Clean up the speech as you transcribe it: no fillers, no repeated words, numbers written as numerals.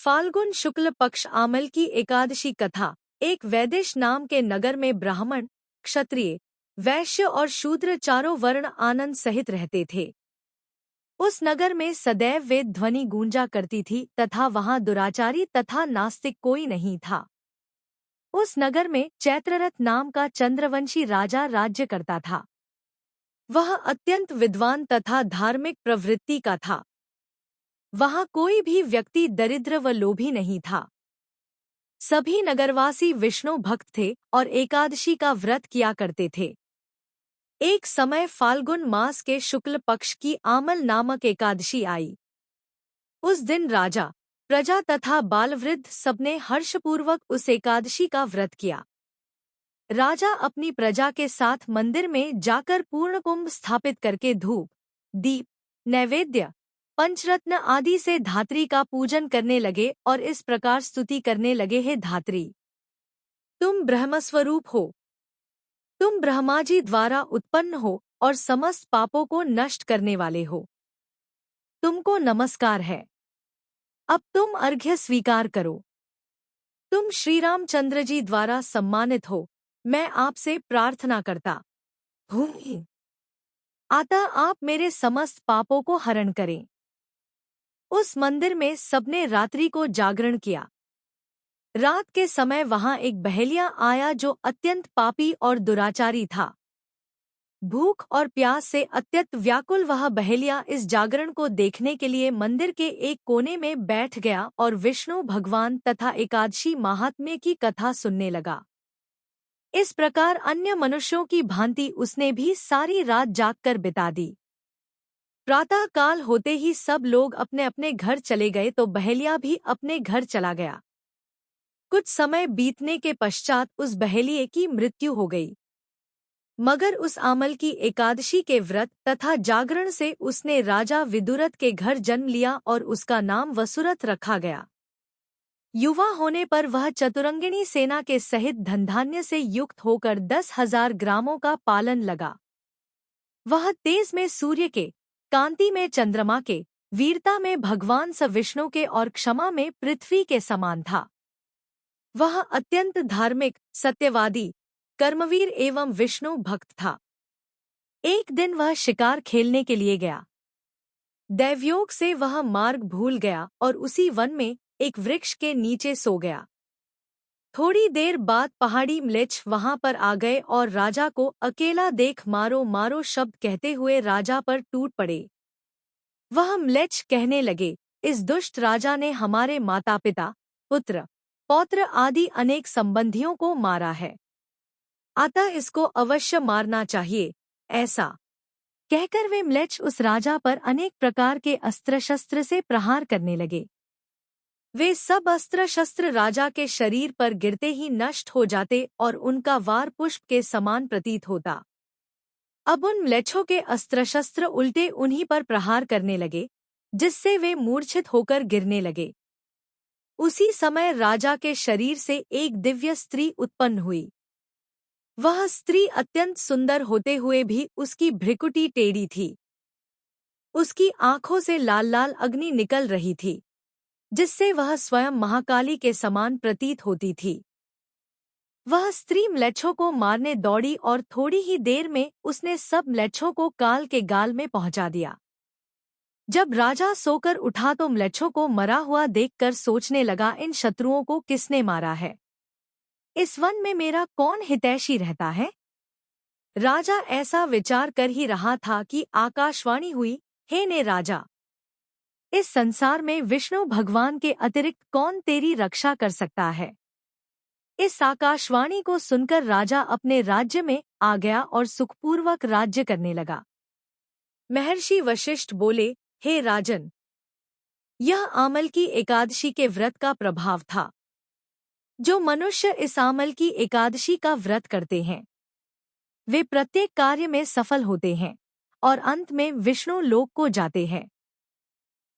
फाल्गुन शुक्ल पक्ष आमल की एकादशी कथा। एक वैदिश नाम के नगर में ब्राह्मण, क्षत्रिय, वैश्य और शूद्र चारों वर्ण आनंद सहित रहते थे। उस नगर में सदैव वेद ध्वनि गूंजा करती थी तथा वहां दुराचारी तथा नास्तिक कोई नहीं था। उस नगर में चैत्ररथ नाम का चंद्रवंशी राजा राज्य करता था। वह अत्यंत विद्वान तथा धार्मिक प्रवृत्ति का था। वहां कोई भी व्यक्ति दरिद्र व लोभी नहीं था। सभी नगरवासी विष्णु भक्त थे और एकादशी का व्रत किया करते थे। एक समय फाल्गुन मास के शुक्ल पक्ष की आमल नामक एकादशी आई। उस दिन राजा, प्रजा तथा बालवृद्ध सबने हर्षपूर्वक उस एकादशी का व्रत किया। राजा अपनी प्रजा के साथ मंदिर में जाकर पूर्ण कुंभ स्थापित करके धूप, दीप, नैवेद्य, पंचरत्न आदि से धात्री का पूजन करने लगे और इस प्रकार स्तुति करने लगे, हे धात्री, तुम ब्रह्मस्वरूप हो, तुम ब्रह्मा जी द्वारा उत्पन्न हो और समस्त पापों को नष्ट करने वाले हो। तुमको नमस्कार है। अब तुम अर्घ्य स्वीकार करो। तुम श्री रामचंद्र जी द्वारा सम्मानित हो। मैं आपसे प्रार्थना करता हूँ, अतः आप मेरे समस्त पापों को हरण करें। उस मंदिर में सबने रात्रि को जागरण किया। रात के समय वहां एक बहेलिया आया जो अत्यंत पापी और दुराचारी था। भूख और प्यास से अत्यंत व्याकुल वह बहेलिया इस जागरण को देखने के लिए मंदिर के एक कोने में बैठ गया और विष्णु भगवान तथा एकादशी महात्म्य की कथा सुनने लगा। इस प्रकार अन्य मनुष्यों की भांति उसने भी सारी रात जागकर बिता दी। प्रातः काल होते ही सब लोग अपने अपने घर चले गए तो बहेलिया भी अपने घर चला गया। कुछ समय बीतने के पश्चात उस बहेलिये की मृत्यु हो गई, मगर उस आमल की एकादशी के व्रत तथा जागरण से उसने राजा विदुरथ के घर जन्म लिया और उसका नाम वसुरथ रखा गया। युवा होने पर वह चतुरंगिणी सेना के सहित धनधान्य से युक्त होकर 10,000 ग्रामों का पालन लगा। वह तेज में सूर्य के, कांति में चंद्रमा के, वीरता में भगवान स विष्णु के और क्षमा में पृथ्वी के समान था। वह अत्यंत धार्मिक, सत्यवादी, कर्मवीर एवं विष्णु भक्त था। एक दिन वह शिकार खेलने के लिए गया। दैवयोग से वह मार्ग भूल गया और उसी वन में एक वृक्ष के नीचे सो गया। थोड़ी देर बाद पहाड़ी म्लेच्छ वहां पर आ गए और राजा को अकेला देख मारो मारो शब्द कहते हुए राजा पर टूट पड़े। वह म्लेच्छ कहने लगे, इस दुष्ट राजा ने हमारे माता पिता, पुत्र, पौत्र आदि अनेक संबंधियों को मारा है, अतः इसको अवश्य मारना चाहिए। ऐसा कहकर वे म्लेच्छ उस राजा पर अनेक प्रकार के अस्त्र शस्त्र से प्रहार करने लगे। वे सब अस्त्र शस्त्र राजा के शरीर पर गिरते ही नष्ट हो जाते और उनका वार पुष्प के समान प्रतीत होता। अब उन म्लेच्छों के अस्त्र शस्त्र उल्टे उन्हीं पर प्रहार करने लगे, जिससे वे मूर्छित होकर गिरने लगे। उसी समय राजा के शरीर से एक दिव्य स्त्री उत्पन्न हुई। वह स्त्री अत्यंत सुंदर होते हुए भी उसकी भ्रिकुटी टेढ़ी थी। उसकी आंखों से लाल लाल अग्नि निकल रही थी, जिससे वह स्वयं महाकाली के समान प्रतीत होती थी। वह स्त्री म्लेच्छों को मारने दौड़ी और थोड़ी ही देर में उसने सब म्लेच्छों को काल के गाल में पहुंचा दिया। जब राजा सोकर उठा तो म्लेच्छों को मरा हुआ देखकर सोचने लगा, इन शत्रुओं को किसने मारा है? इस वन में मेरा कौन हितैषी रहता है? राजा ऐसा विचार कर ही रहा था कि आकाशवाणी हुई, हे ने राजा, इस संसार में विष्णु भगवान के अतिरिक्त कौन तेरी रक्षा कर सकता है? इस आकाशवाणी को सुनकर राजा अपने राज्य में आ गया और सुखपूर्वक राज्य करने लगा। महर्षि वशिष्ठ बोले, हे राजन, यह आमल की एकादशी के व्रत का प्रभाव था। जो मनुष्य इस आमल की एकादशी का व्रत करते हैं, वे प्रत्येक कार्य में सफल होते हैं और अंत में विष्णु लोक को जाते हैं।